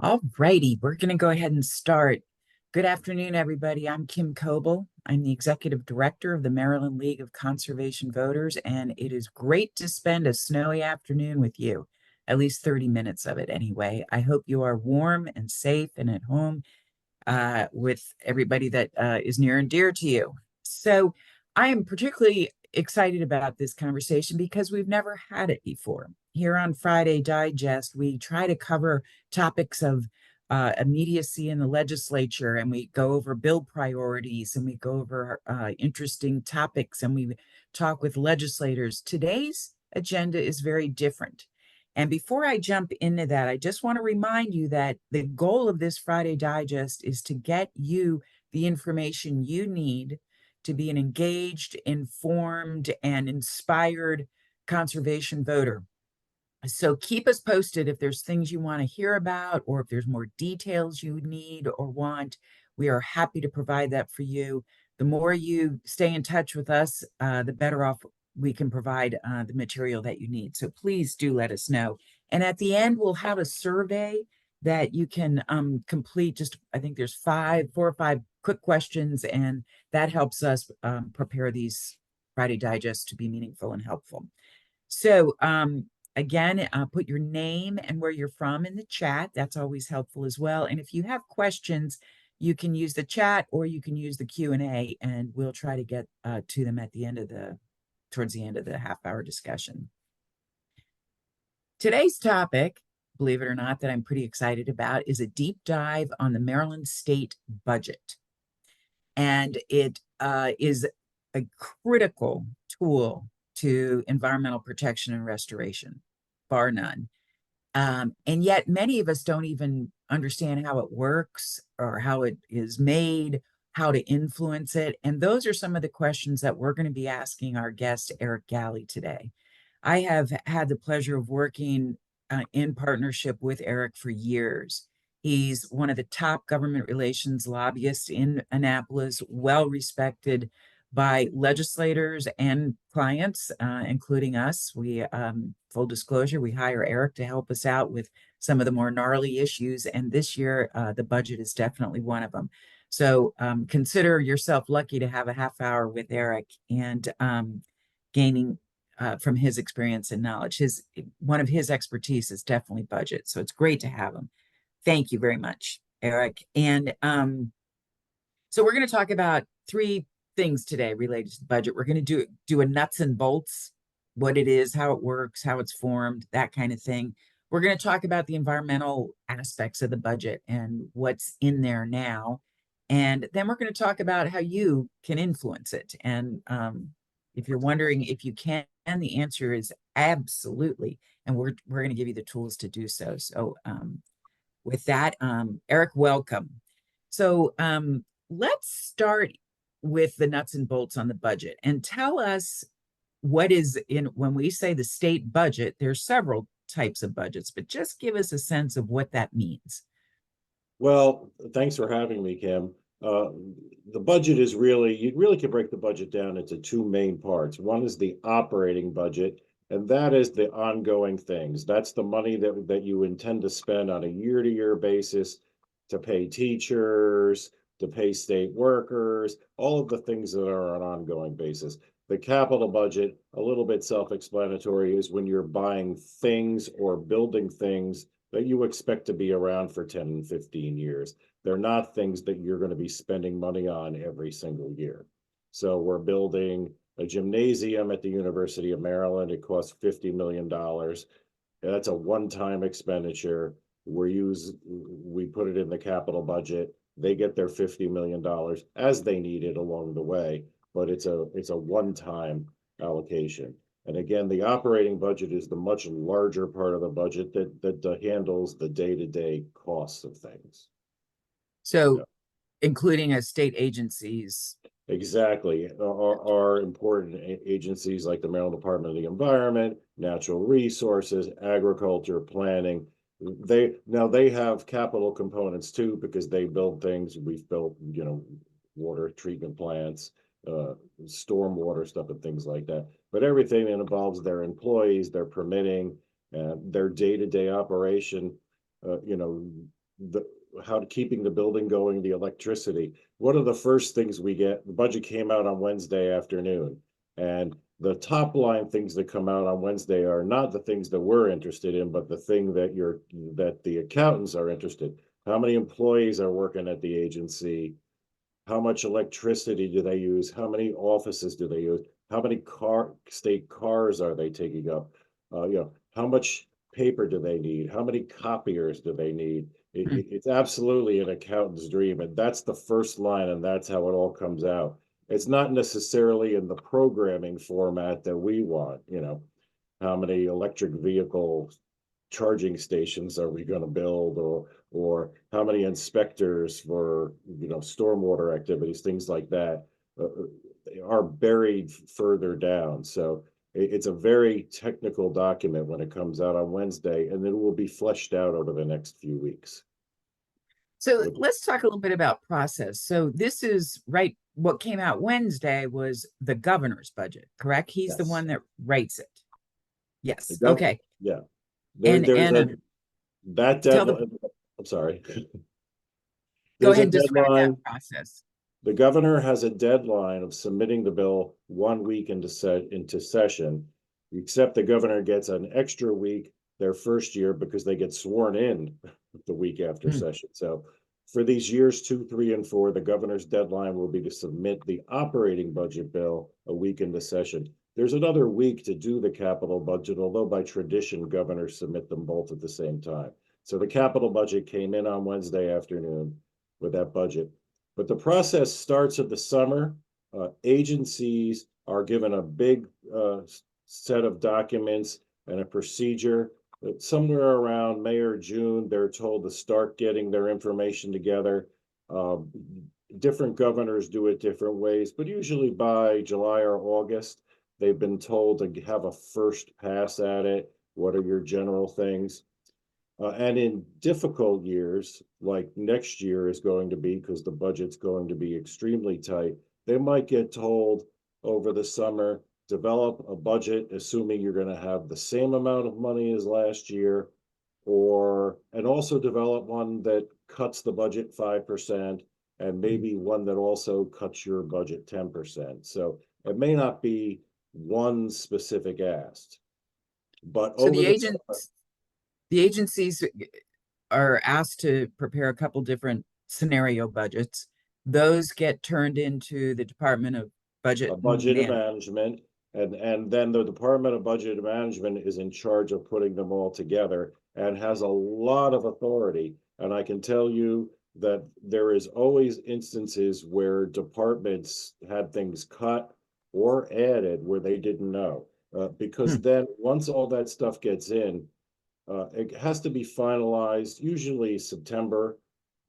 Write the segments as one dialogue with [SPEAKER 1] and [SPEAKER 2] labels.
[SPEAKER 1] All righty, we're going to go ahead and start. Good afternoon, everybody. I'm Kim Coble. I'm the Executive Director of the Maryland League of Conservation Voters, and it is great to spend a snowy afternoon with you, at least 30 minutes of it anyway. I hope you are warm and safe and at home with everybody that is near and dear to you. So I am particularly excited about this conversation because we've never had it before. Here on Friday Digest, we try to cover topics of immediacy in the legislature, and we go over bill priorities, and we go over interesting topics, and we talk with legislators. Today's agenda is very different. And before I jump into that, I just want to remind you that the goal of this Friday Digest is to get you the information you need to be an engaged, informed, and inspired conservation voter. So keep us posted if there's things you want to hear about, or if there's more details you need or want. We are happy to provide that for you. The more you stay in touch with us, the better off we can provide the material that you need. So please do let us know. And at the end, we'll have a survey that you can complete. Just, I think there's 4 or 5 quick questions, and that helps us prepare these Friday Digests to be meaningful and helpful. So again, put your name and where you're from in the chat. That's always helpful as well. And if you have questions, you can use the chat or you can use the Q&A, and we'll try to get to them at the end of towards the end of the half-hour discussion. Today's topic, believe it or not, that I'm pretty excited about is a deep dive on the Maryland state budget. And it is a critical tool to environmental protection and restoration, bar none. And yet many of us don't even understand how it works or how it is made, how to influence it. And those are some of the questions that we're going to be asking our guest, Eric Galley, today. I have had the pleasure of working in partnership with Eric for years. He's one of the top government relations lobbyists in Annapolis, well respected by legislators and clients, including us. We, full disclosure, we hire Eric to help us out with some of the more gnarly issues. And this year, the budget is definitely one of them. So consider yourself lucky to have a half hour with Eric and gaining from his experience and knowledge. One of his expertise is definitely budget. So it's great to have him. Thank you very much, Eric. And so we're going to talk about 3 things today related to the budget. We're going to do a nuts and bolts, what it is, how it works, how it's formed, that kind of thing. We're going to talk about the environmental aspects of the budget and what's in there now. And then we're going to talk about how you can influence it. And if you're wondering if you can, the answer is absolutely. And we're going to give you the tools to do so. So with that, Eric, welcome. So let's start with the nuts and bolts on the budget, and tell us what is in, when we say the state budget, there's several types of budgets, but just give us a sense of what that means.
[SPEAKER 2] Well, thanks for having me, Kim. The budget is really, you really can break the budget down into 2 main parts. One is the operating budget, and that is the ongoing things. That's the money that you intend to spend on a year-to-year basis to pay teachers, to pay state workers, all of the things that are on an ongoing basis. The capital budget, a little bit self-explanatory, is when you're buying things or building things that you expect to be around for 10 and 15 years. They're not things that you're going to be spending money on every single year. So we're building a gymnasium at the University of Maryland. It costs $50 million. That's a one-time expenditure. We put it in the capital budget. They get their $50 million as they need it along the way, but it's a one-time allocation. And again, the operating budget is the much larger part of the budget that handles the day-to-day costs of things.
[SPEAKER 1] So yeah, including state agencies.
[SPEAKER 2] Exactly. Our important agencies like the Maryland Department of the Environment, Natural Resources, Agriculture, Planning, they have capital components too, because they build things. We've built, water treatment plants, stormwater stuff and things like that. But everything that involves their employees, their permitting, their day-to-day operation, the how to keeping the building going, the electricity. One of the first things we get, the budget came out on Wednesday afternoon, and the top line things that come out on Wednesday are not the things that we're interested in, but the thing that the accountants are interested. How many employees are working at the agency? How much electricity do they use? How many offices do they use? How many state cars are they taking up? How much paper do they need? How many copiers do they need?
[SPEAKER 1] Hmm.
[SPEAKER 2] It's absolutely an accountant's dream, and that's the first line, and that's how it all comes out. It's not necessarily in the programming format that we want, how many electric vehicle charging stations are we going to build, or how many inspectors for stormwater activities, things like that, are buried further down. So it's a very technical document when it comes out on Wednesday, and it will be fleshed out over the next few weeks.
[SPEAKER 1] So
[SPEAKER 2] Which,
[SPEAKER 1] let's talk a little bit about process. So this is right. What came out Wednesday was the governor's budget, correct? He's the
[SPEAKER 2] yes,
[SPEAKER 1] one that writes it.
[SPEAKER 2] the
[SPEAKER 1] Yes.
[SPEAKER 2] gov
[SPEAKER 1] Okay.
[SPEAKER 2] yeah,
[SPEAKER 1] And
[SPEAKER 2] there's
[SPEAKER 1] and
[SPEAKER 2] a that
[SPEAKER 1] tell the
[SPEAKER 2] deadline. I'm sorry.
[SPEAKER 1] Go
[SPEAKER 2] There's
[SPEAKER 1] ahead
[SPEAKER 2] a
[SPEAKER 1] and describe that
[SPEAKER 2] deadline.
[SPEAKER 1] process.
[SPEAKER 2] The governor has a deadline of submitting the bill 1 week into session, except the governor gets an extra week their first year because they get sworn in the week after
[SPEAKER 1] Hmm.
[SPEAKER 2] session. So for these years 2, 3, and 4, the governor's deadline will be to submit the operating budget bill a week into session. There's another week to do the capital budget, although by tradition, governors submit them both at the same time. So the capital budget came in on Wednesday afternoon with that budget. But the process starts in the summer. Agencies are given a big set of documents and a procedure. Somewhere around May or June, they're told to start getting their information together. Um, Different governors do it different ways, but usually by July or August, they've been told to have a first pass at it. What are your general things? And in difficult years, like next year is going to be, because the budget's going to be extremely tight, they might get told over the summer, develop a budget, assuming you're going to have the same amount of money as last year, and also develop one that cuts the budget 5%, and
[SPEAKER 1] Hmm.
[SPEAKER 2] maybe one that also cuts your budget 10%. So it may not be one specific ask, but
[SPEAKER 1] So
[SPEAKER 2] over the summer,
[SPEAKER 1] the agencies are asked to prepare a couple different scenario budgets. Those get turned into the Department of
[SPEAKER 2] a
[SPEAKER 1] Budget and
[SPEAKER 2] budget
[SPEAKER 1] Management.
[SPEAKER 2] management, and then the Department of Budget Management is in charge of putting them all together and has a lot of authority. And I can tell you that there is always instances where departments had things cut or added where they didn't know. Because
[SPEAKER 1] Hmm.
[SPEAKER 2] then once all that stuff gets in, it has to be finalized, usually September.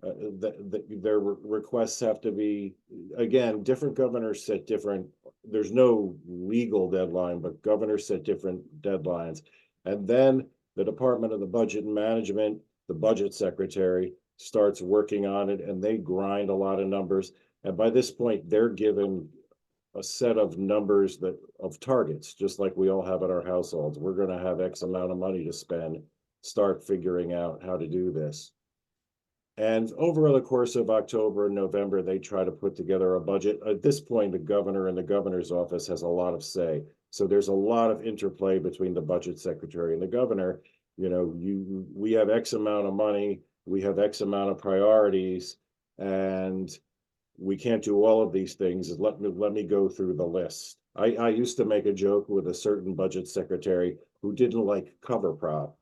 [SPEAKER 2] Their requests have to be, again, different governors set different, there's no legal deadline, but governors set different deadlines. And then the Department of the Budget and Management, the budget secretary, starts working on it, and they grind a lot of numbers. And by this point, they're given a set of numbers of targets, just like we all have at our households. We're going to have X amount of money to spend, start figuring out how to do this. And over the course of October and November, they try to put together a budget. At this point, the governor and the governor's office has a lot of say. So there's a lot of interplay between the budget secretary and the governor. We have X amount of money, we have X amount of priorities, and we can't do all of these things. Let me go through the list. I used to make a joke with a certain budget secretary who didn't like cover prop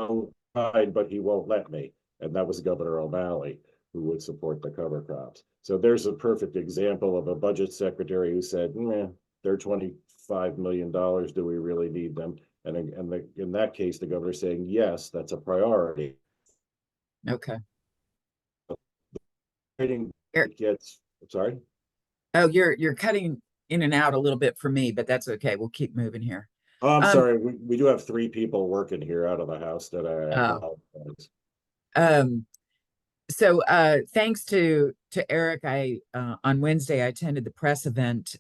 [SPEAKER 2] but he won't let me. And that was Governor O'Malley, who would support the cover crops. So there's a perfect example of a budget secretary who said, they're $25 million. Do we really need them? In that case, the governor saying, yes, that's a priority.
[SPEAKER 1] Okay.
[SPEAKER 2] Trading
[SPEAKER 1] Eric,
[SPEAKER 2] gets, sorry.
[SPEAKER 1] oh, you're cutting in and out a little bit for me, but that's okay. We'll keep moving here.
[SPEAKER 2] Oh, I'm
[SPEAKER 1] Um,
[SPEAKER 2] sorry. We do have 3 people working here out of the house that I
[SPEAKER 1] uh,
[SPEAKER 2] apologize.
[SPEAKER 1] um, thanks to Eric, I on Wednesday I attended the press event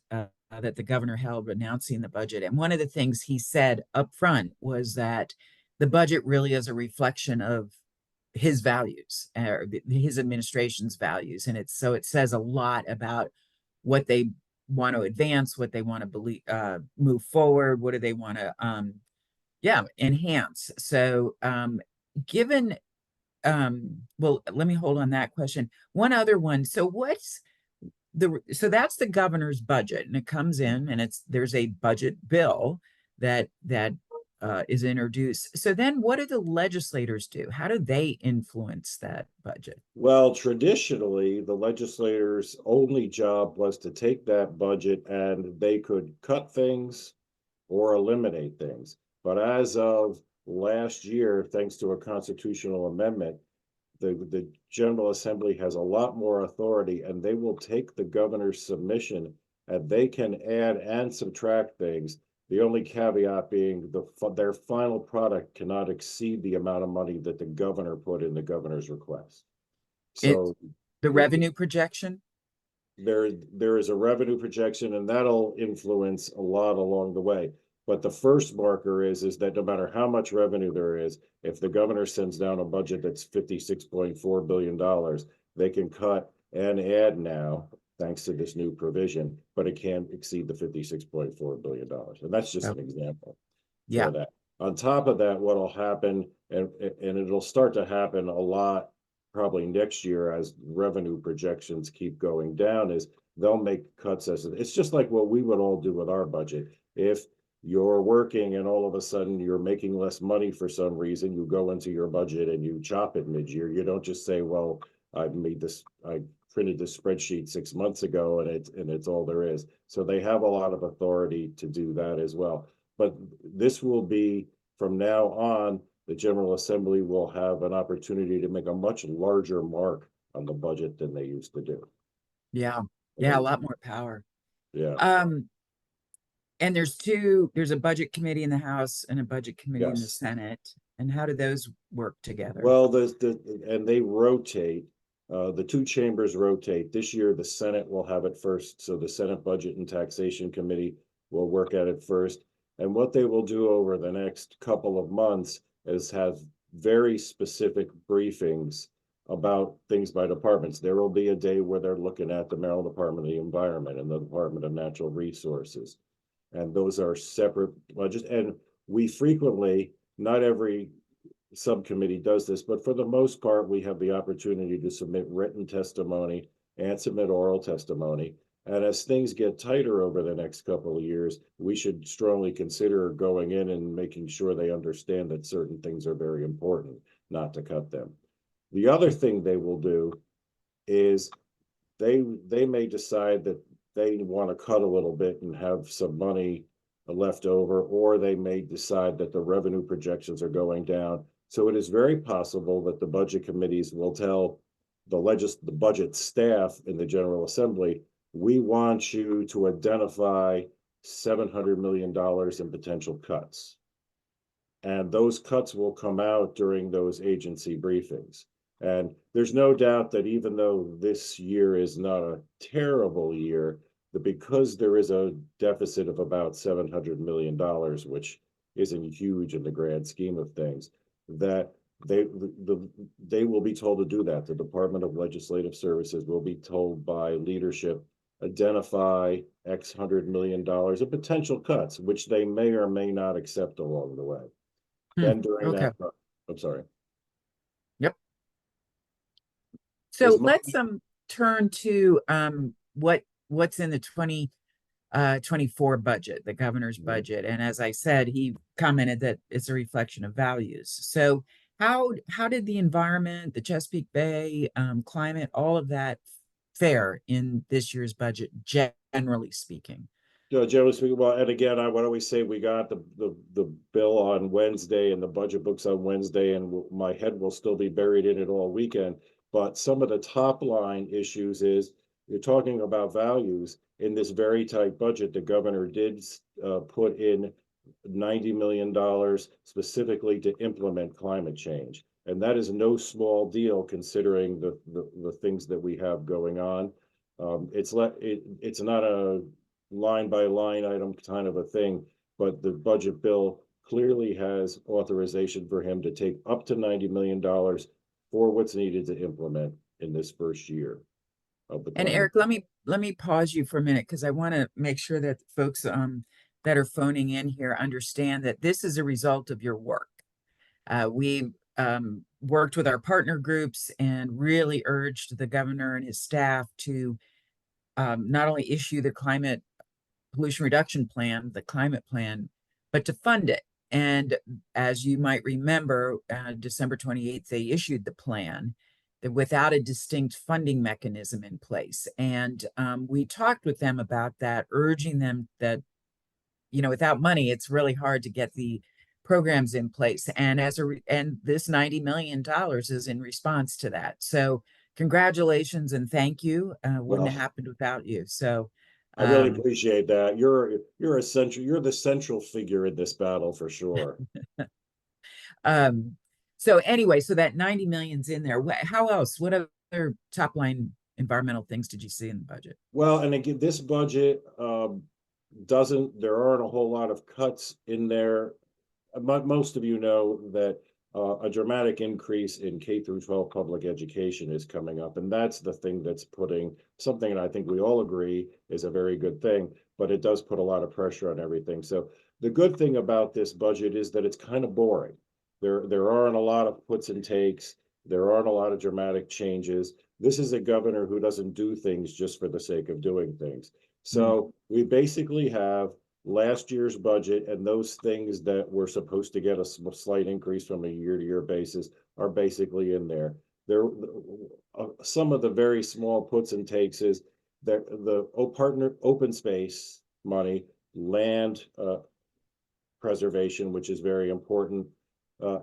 [SPEAKER 1] that the governor held announcing the budget. And one of the things he said up front was that the budget really is a reflection of his values, or his administration's values. And it's so it says a lot about what they want to advance, what they want to believe, move forward, what do they want to, yeah, enhance. So, given, well, let me hold on that question. One other one. So, so that's the governor's budget, and it comes in, and there's a budget bill that is introduced. So then, what do the legislators do? How do they influence that budget?
[SPEAKER 2] Well, traditionally, the legislators' only job was to take that budget and they could cut things or eliminate things. But as of last year, thanks to a constitutional amendment, the General Assembly has a lot more authority, and they will take the governor's submission and they can add and subtract things. The only caveat being their final product cannot exceed the amount of money that the governor put in the governor's request.
[SPEAKER 1] It
[SPEAKER 2] So
[SPEAKER 1] the
[SPEAKER 2] it,
[SPEAKER 1] revenue projection?
[SPEAKER 2] there is a revenue projection, and that'll influence a lot along the way. But the first marker is that no matter how much revenue there is, if the governor sends down a budget that's $56.4 billion, they can cut and add now, thanks to this new provision, but it can't exceed the $56.4 billion. And that's just
[SPEAKER 1] Oh,
[SPEAKER 2] an example
[SPEAKER 1] yeah,
[SPEAKER 2] for that. On top of that, what'll happen, and it'll start to happen a lot probably next year as revenue projections keep going down, is they'll make cuts as it's just like what we would all do with our budget. If you're working and all of a sudden you're making less money for some reason, you go into your budget and you chop it mid-year. You don't just say, well, I printed this spreadsheet 6 months ago and it's all there is. So they have a lot of authority to do that as well. But this will be, from now on, the General Assembly will have an opportunity to make a much larger mark on the budget than they used to do.
[SPEAKER 1] yeah, yeah, a
[SPEAKER 2] And
[SPEAKER 1] lot more power.
[SPEAKER 2] yeah,
[SPEAKER 1] Um, and there's a budget committee in the House and a budget committee in the
[SPEAKER 2] yes.
[SPEAKER 1] Senate. And how do those work together?
[SPEAKER 2] Well, and they rotate. The two chambers rotate. This year, the Senate will have it first. So the Senate Budget and Taxation Committee will work at it first. And what they will do over the next couple of months is have very specific briefings about things by departments. There will be a day where they're looking at the Maryland Department of the Environment and the Department of Natural Resources. And those are separate budgets. And we frequently, not every subcommittee does this, but for the most part, we have the opportunity to submit written testimony and submit oral testimony. And as things get tighter over the next couple of years, we should strongly consider going in and making sure they understand that certain things are very important, not to cut them. The other thing they will do is they may decide that they want to cut a little bit and have some money left over, or they may decide that the revenue projections are going down. So it is very possible that the budget committees will tell the budget staff in the General Assembly, we want you to identify $700 million in potential cuts. And those cuts will come out during those agency briefings. And there's no doubt that even though this year is not a terrible year, that because there is a deficit of about $700 million, which isn't huge in the grand scheme of things, that they will be told to do that. The Department of Legislative Services will be told by leadership, identify X $100 million of potential cuts, which they may or may not accept along the way.
[SPEAKER 1] Hmm,
[SPEAKER 2] Then during
[SPEAKER 1] okay.
[SPEAKER 2] that, I'm sorry,
[SPEAKER 1] Yep.
[SPEAKER 2] as
[SPEAKER 1] So
[SPEAKER 2] much,
[SPEAKER 1] let's turn to what's in the 2024 budget, the governor's budget. And as I said, he commented that it's a reflection of values. So how did the environment, the Chesapeake Bay, climate, all of that fare in this year's budget, generally speaking?
[SPEAKER 2] generally speaking, well, and again, I would always say we got the bill on Wednesday and the budget books on Wednesday, and my head will still be buried in it all weekend. But some of the top line issues is you're talking about values in this very tight budget. The governor did put in $90 million specifically to implement climate change. And that is no small deal considering the things that we have going on. It's not a line by line item kind of a thing, but the budget bill clearly has authorization for him to take up to $90 million for what's needed to implement in this first year of the
[SPEAKER 1] And
[SPEAKER 2] plan.
[SPEAKER 1] Eric, let me pause you for a minute because I want to make sure that folks that are phoning in here understand that this is a result of your work. We worked with our partner groups and really urged the governor and his staff to not only issue the climate pollution reduction plan, the climate plan, but to fund it. And as you might remember, December 28th, they issued the plan without a distinct funding mechanism in place. And we talked with them about that, urging them that, without money, it's really hard to get the programs in place. And and this $90 million is in response to that. So congratulations and thank you. Wouldn't have
[SPEAKER 2] Well,
[SPEAKER 1] happened without you. So
[SPEAKER 2] I really
[SPEAKER 1] um,
[SPEAKER 2] appreciate that. You're the central figure in this battle for sure.
[SPEAKER 1] Um, so anyway, so that 90 million's in there. How else? What other top line environmental things did you see in the budget?
[SPEAKER 2] Well, and again, this budget doesn't, there aren't a whole lot of cuts in there. Most of you know that a dramatic increase in K through 12 public education is coming up, and that's the thing that's putting something that I think we all agree is a very good thing, but it does put a lot of pressure on everything. So the good thing about this budget is that it's kind of boring. There aren't a lot of puts and takes. There aren't a lot of dramatic changes. This is a governor who doesn't do things just for the sake of doing things.
[SPEAKER 1] Mm,
[SPEAKER 2] So we basically have last year's budget and those things that were supposed to get a slight increase from a year-to-year basis are basically in there. There, some of the very small puts and takes is that the partner open space money, land preservation, which is very important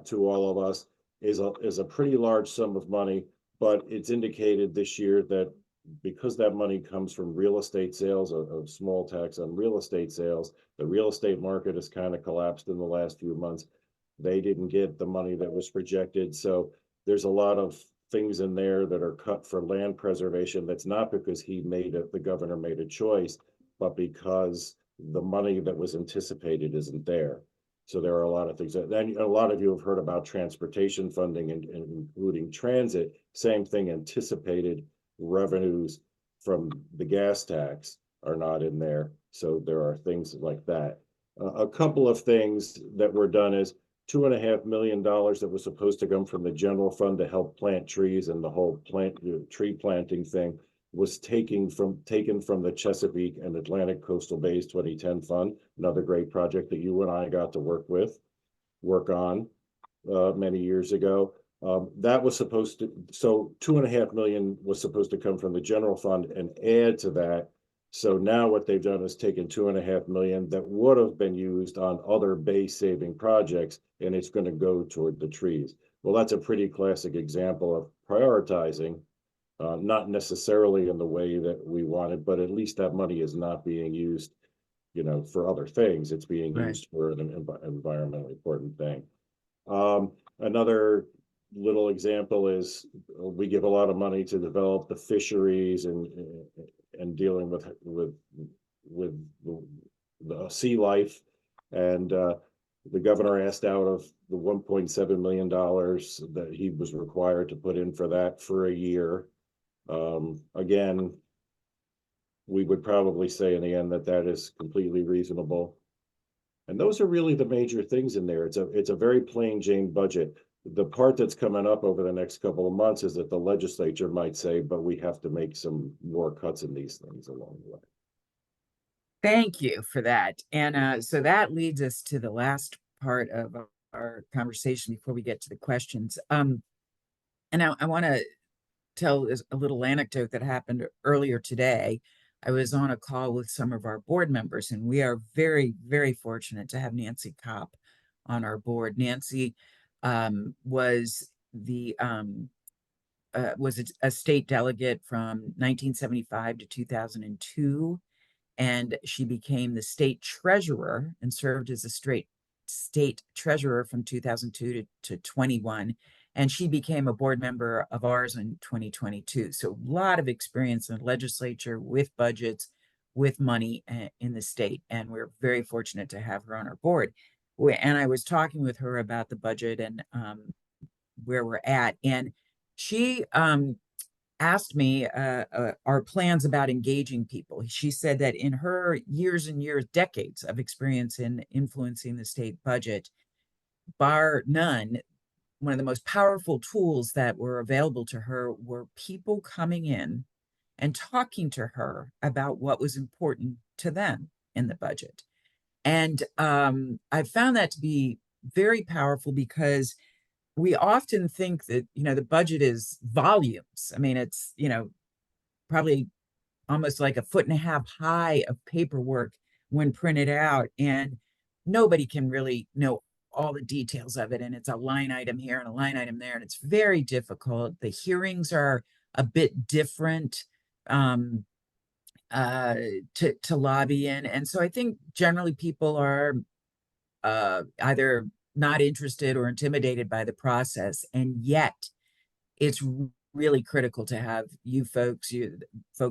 [SPEAKER 2] to all of us, is a pretty large sum of money. But it's indicated this year that because that money comes from real estate sales, of small tax on real estate sales, the real estate market has kind of collapsed in the last few months. They didn't get the money that was projected. So there's a lot of things in there that are cut for land preservation. That's not because the governor made a choice, but because the money that was anticipated isn't there. So there are a lot of things that, then a lot of you have heard about transportation funding and including transit. Same thing, anticipated revenues from the gas tax are not in there. So there are things like that. A couple of things that were done is $2.5 million that was supposed to come from the general fund to help plant trees, and the whole tree planting thing was taken from the Chesapeake and Atlantic Coastal Bays 2010 fund, another great project that you and I got to work on many years ago. That was supposed to, so 2.5 million was supposed to come from the general fund and add to that. So now what they've done is taken 2.5 million that would have been used on other base saving projects, and it's going to go toward the trees. Well, that's a pretty classic example of prioritizing, not necessarily in the way that we wanted, but at least that money is not being used, for other things. It's being
[SPEAKER 1] right.
[SPEAKER 2] used for an environmentally important thing. Another little example is we give a lot of money to develop the fisheries and dealing with the sea life, and the governor asked out of the $1.7 million that he was required to put in for that for a year. Again, we would probably say in the end that that is completely reasonable. And those are really the major things in there. It's a very plain Jane budget. The part that's coming up over the next couple of months is that the legislature might say, but we have to make some more cuts in these things along the way.
[SPEAKER 1] Thank you for that. And so that leads us to the last part of our conversation before we get to the questions. And I want to tell a little anecdote that happened earlier today. I was on a call with some of our board members, and we are very, very fortunate to have Nancy Kopp on our board. Nancy was the was a state delegate from 1975 to 2002, and she became the state treasurer and served as a state treasurer from 2002 to 21. And she became a board member of ours in 2022. So a lot of experience in the legislature with budgets, with money in the state, and we're very fortunate to have her on our board. And I was talking with her about the budget and where we're at, and she asked me our plans about engaging people. She said that in her years and years, decades of experience in influencing the state budget, bar none, one of the most powerful tools that were available to her were people coming in and talking to her about what was important to them in the budget. And I found that to be very powerful because we often think that, the budget is volumes. I mean, it's, probably almost like a foot and a half high of paperwork when printed out. And nobody can really know all the details of it. And it's a line item here and a line item there. And it's very difficult. The hearings are a bit different um, uh, to lobby in. And so I think generally people are either not interested or intimidated by the process. And yet, it's really critical to have you folks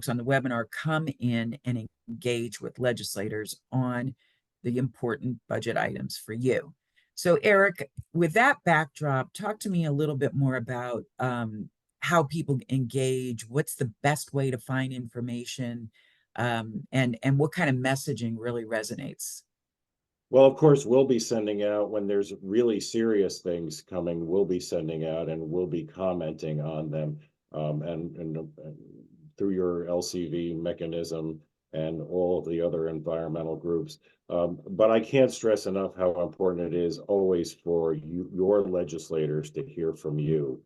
[SPEAKER 1] on the webinar come in and engage with legislators on the important budget items for you. So, Eric, with that backdrop, talk to me a little bit more about how people engage. What's the best way to find information, and what kind of messaging really resonates?
[SPEAKER 2] Well, of course, we'll be sending out when there's really serious things coming, we'll be sending out and we'll be commenting on them. And through your LCV mechanism and all of the other environmental groups. But I can't stress enough how important it is always for you, your legislators to hear from you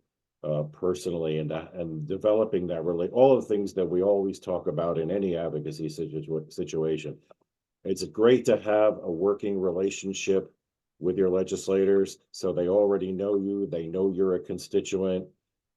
[SPEAKER 2] personally, and developing that really all of the things that we always talk about in any advocacy situation. It's great to have a working relationship with your legislators, so they already know you, they know you're a constituent.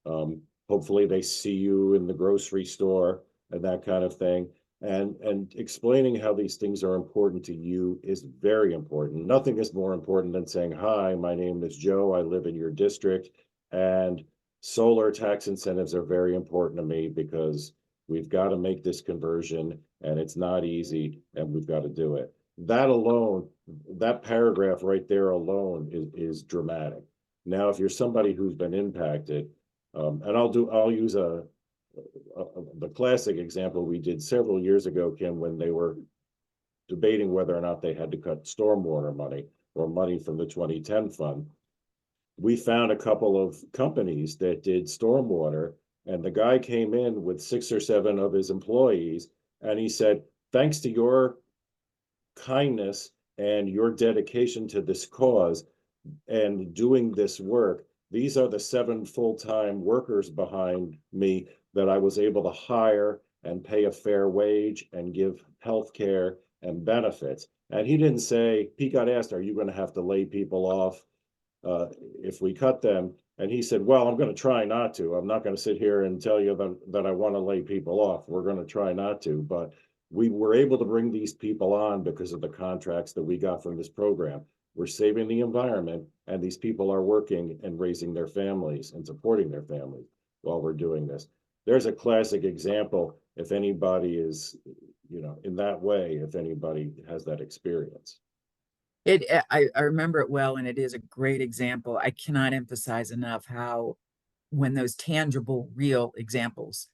[SPEAKER 2] Hopefully they see you in the grocery store and that kind of thing. And explaining how these things are important to you is very important. Nothing is more important than saying, "Hi, my name is Joe. I live in your district, and solar tax incentives are very important to me because we've got to make this conversion and it's not easy and we've got to do it." That alone, that paragraph right there alone is dramatic. Now, if you're somebody who's been impacted, and I'll use the classic example we did several years ago, Kim, when they were debating whether or not they had to cut stormwater money or money from the 2010 fund. We found a couple of companies that did stormwater, and the guy came in with 6 or 7 of his employees, and he said, "Thanks to your kindness and your dedication to this cause and doing this work, these are the 7 full-time workers behind me that I was able to hire and pay a fair wage and give health care and benefits." And he didn't say, he got asked, "Are you going to have to lay people off uh, if we cut them?" And he said, "Well, I'm going to try not to. I'm not going to sit here and tell you that I want to lay people off. We're going to try not to." But we were able to bring these people on because of the contracts that we got from this program. We're saving the environment, and these people are working and raising their families and supporting their families while we're doing this. There's a classic example if anybody is, in that way, if anybody has that experience.
[SPEAKER 1] I remember it well, and it is a great example. I cannot emphasize enough how when those tangible, real examples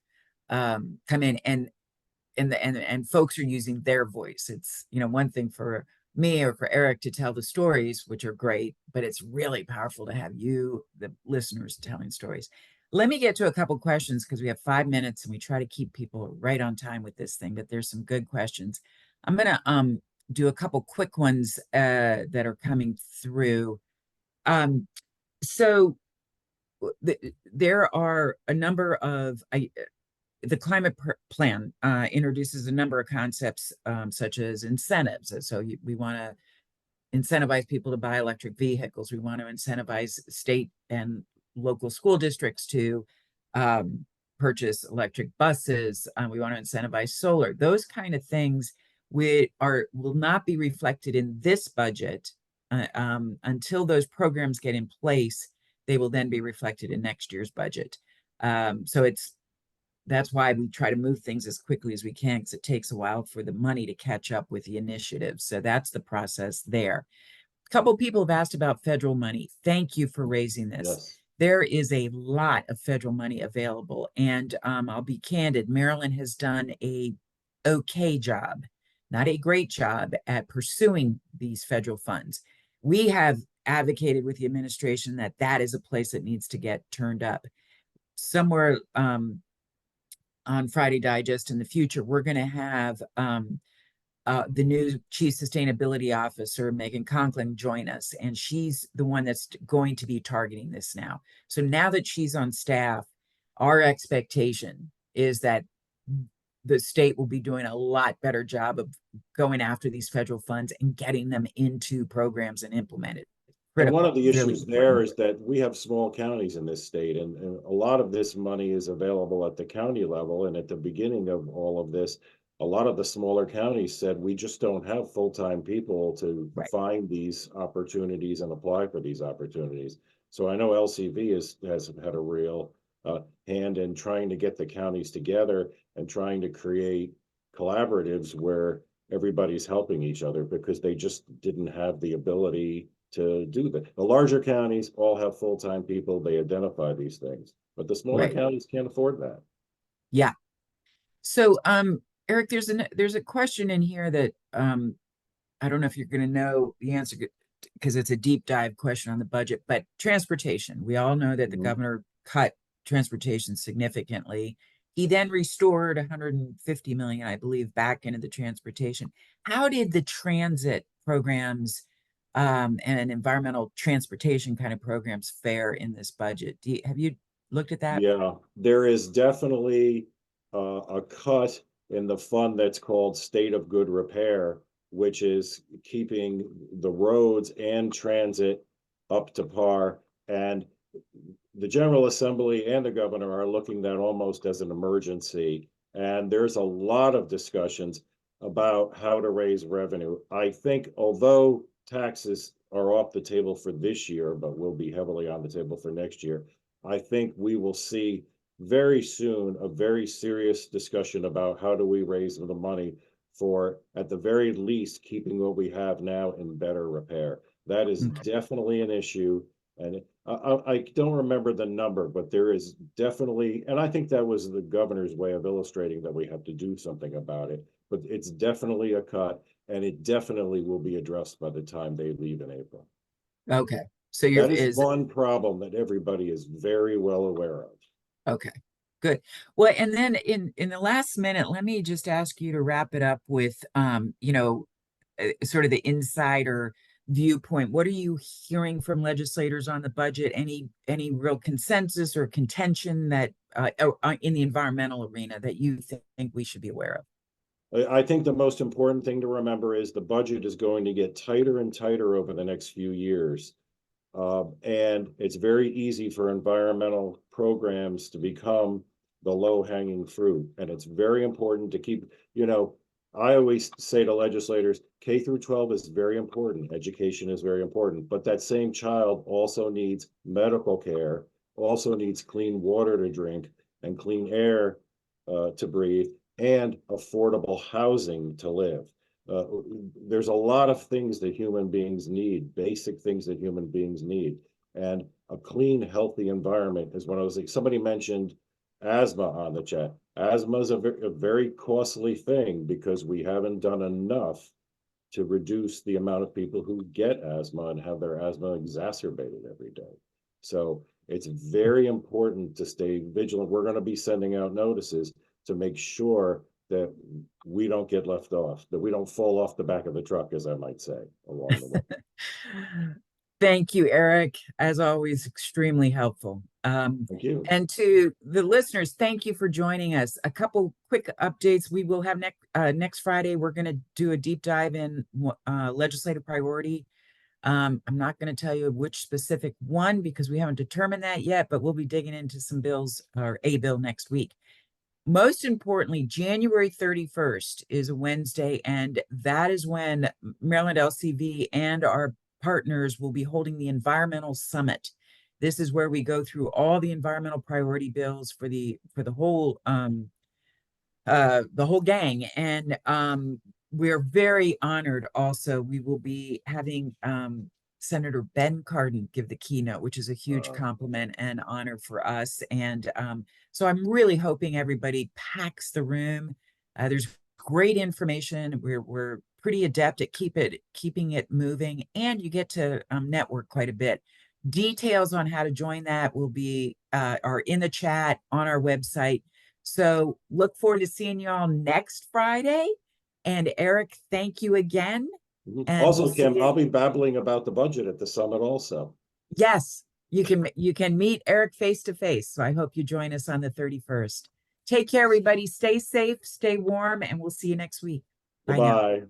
[SPEAKER 1] come in, and folks are using their voice. It's, one thing for me or for Eric to tell the stories, which are great, but it's really powerful to have you, the listeners, telling stories. Let me get to a couple questions because we have 5 minutes and we try to keep people right on time with this thing, but there's some good questions. I'm gonna do a couple quick ones that are coming through. So there are a number of the climate plan introduces a number of concepts such as incentives. So we want to incentivize people to buy electric vehicles. We want to incentivize state and local school districts to um, purchase electric buses. We want to incentivize solar. Those kind of things will not be reflected in this budget until those programs get in place. They will then be reflected in next year's budget. So it's that's why we try to move things as quickly as we can, because it takes a while for the money to catch up with the initiative. So that's the process there. A couple people have asked about federal money. Thank you for raising this.
[SPEAKER 2] Yes.
[SPEAKER 1] There is a lot of federal money available, and I'll be candid. Maryland has done a okay job, not a great job, at pursuing these federal funds. We have advocated with the administration that that is a place that needs to get turned up. Somewhere on Friday Digest in the future, we're going to have the new chief sustainability officer, Megan Conklin, join us. And she's the one that's going to be targeting this now. So now that she's on staff, our expectation is that the state will be doing a lot better job of going after these federal funds and getting them into programs and implemented.
[SPEAKER 2] And one of
[SPEAKER 1] Critical,
[SPEAKER 2] the
[SPEAKER 1] really
[SPEAKER 2] issues there
[SPEAKER 1] important.
[SPEAKER 2] is that we have small counties in this state, and a lot of this money is available at the county level. And at the beginning of all of this, a lot of the smaller counties said, we just don't have full-time people to
[SPEAKER 1] Right,
[SPEAKER 2] find these opportunities and apply for these opportunities. So I know LCV has had a real hand in trying to get the counties together and trying to create collaboratives where everybody's helping each other because they just didn't have the ability to do that. The larger counties all have full-time people, they identify these things, but the smaller
[SPEAKER 1] right.
[SPEAKER 2] counties can't afford that.
[SPEAKER 1] Yeah. So, Eric, there's a question in here that I don't know if you're going to know the answer because it's a deep dive question on the budget, but transportation. We all know that the
[SPEAKER 2] Mhm.
[SPEAKER 1] governor cut transportation significantly. He then restored 150 million, I believe, back into the transportation. How did the transit programs and environmental transportation kind of programs fare in this budget? Have you looked at that?
[SPEAKER 2] Yeah, there is definitely a cut in the fund that's called State of Good Repair, which is keeping the roads and transit up to par. And the General Assembly and the governor are looking at that almost as an emergency. And there's a lot of discussions about how to raise revenue. I think although taxes are off the table for this year, but will be heavily on the table for next year, I think we will see very soon a very serious discussion about how do we raise the money for, at the very least, keeping what we have now in better repair. That is
[SPEAKER 1] Okay.
[SPEAKER 2] definitely an issue. And I don't remember the number, but there is definitely, and I think that was the governor's way of illustrating that we have to do something about it. But it's definitely a cut, and it definitely will be addressed by the time they leave in April.
[SPEAKER 1] Okay. So you're
[SPEAKER 2] That is
[SPEAKER 1] is
[SPEAKER 2] one problem that everybody is very well aware of.
[SPEAKER 1] okay. Good. Well, and then in the last minute, let me just ask you to wrap it up with sort of the insider viewpoint. What are you hearing from legislators on the budget? Any real consensus or contention that in the environmental arena that you think we should be aware of?
[SPEAKER 2] I think the most important thing to remember is the budget is going to get tighter and tighter over the next few years. And it's very easy for environmental programs to become the low hanging fruit. And it's very important to keep, I always say to legislators, K through 12 is very important. Education is very important. But that same child also needs medical care, also needs clean water to drink and clean air to breathe, and affordable housing to live. Uh, there's a lot of things that human beings need, basic things that human beings need. And a clean, healthy environment is one of those things. Somebody mentioned asthma on the chat. Asthma is a very costly thing because we haven't done enough to reduce the amount of people who get asthma and have their asthma exacerbated every day. So it's very important to stay vigilant. We're going to be sending out notices to make sure that we don't get left off, that we don't fall off the back of the truck, as I might say, along the way.
[SPEAKER 1] Thank you, Eric. As always, extremely helpful.
[SPEAKER 2] Thank you.
[SPEAKER 1] And to the listeners, thank you for joining us. A couple quick updates. We will have next Friday. We're going to do a deep dive in legislative priority. I'm not going to tell you which specific one because we haven't determined that yet, but we'll be digging into some bills or a bill next week. Most importantly, January 31st is a Wednesday, and that is when Maryland LCV and our partners will be holding the Environmental Summit. This is where we go through all the environmental priority bills for the whole gang. And we're very honored also. We will be having Senator Ben Cardin give the keynote, which is a huge
[SPEAKER 2] Uh,
[SPEAKER 1] compliment and honor for us. And so I'm really hoping everybody packs the room. There's great information. We're pretty adept at keeping it moving, and you get to network quite a bit. Details on how to join that will be are in the chat on our website. So look forward to seeing you all next Friday. And Eric, thank you again. And we'll
[SPEAKER 2] Also,
[SPEAKER 1] see
[SPEAKER 2] Kim,
[SPEAKER 1] you.
[SPEAKER 2] I'll be babbling about the budget at the summit also.
[SPEAKER 1] Yes, you can meet Eric face to face. So I hope you join us on the 31st. Take care, everybody. Stay safe, stay warm, and we'll see you next week. Bye now.
[SPEAKER 2] Bye-bye.